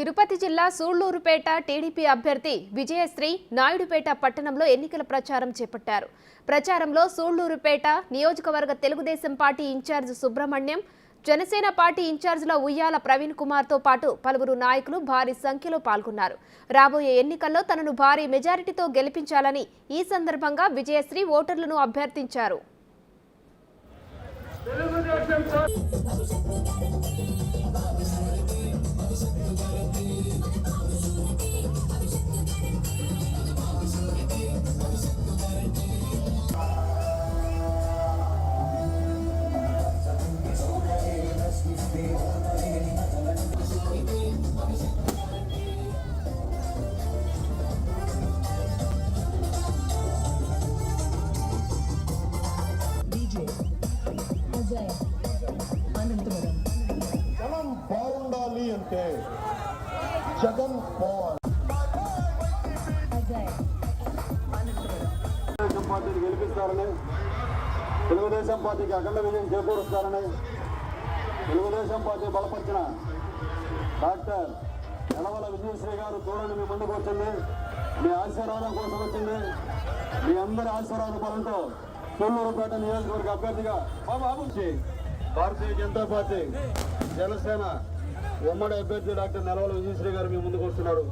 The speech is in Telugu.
తిరుపతి జిల్లా సూళ్లూరుపేట టీడీపీ అభ్యర్థి విజయశ్రీ నాయుడుపేట పట్టణంలో ఎన్నికల ప్రచారం చేపట్టారు. ప్రచారంలో సూళ్లూరుపేట నియోజకవర్గ Telugu Desam party in charge Subrahmanyam, Janasena party ఇన్ఛార్జ్ల ఉయ్యాల ప్రవీణ్ కుమార్ తో పాటు పలువురు నాయకులు భారీ సంఖ్యలో పాల్గొన్నారు. రాబోయే ఎన్నికల్లో తనను భారీ మెజారిటీతో గెలిపించాలని ఈ సందర్భంగా విజయశ్రీ ఓటర్లను అభ్యర్థించారు. జనం బాగుండాలి అంటే జగన్ పోవాలి. తెలుగుదేశం పార్టీని గెలిపిస్తారని, తెలుగుదేశం పార్టీకి అఖండ విజయం చేకూరుస్తారని తెలుగుదేశం పార్టీ బలపరిచిన డాక్టర్ యనమల విజయశ్రీ గారు చూడండి మీ ముందుకు వచ్చింది. మీ ఆశీర్వాదం కోసం వచ్చింది. మీ అందరి ఆశీర్వాద బలంతో సూళ్లూరుపేట నియోజకవర్గ అభ్యర్థిగా భారతీయ జనతా పార్టీ జనసేన ఉమ్మడి అభ్యర్థి డాక్టర్ యనమల విజయశ్రీ గారు మీ ముందుకు వస్తున్నారు.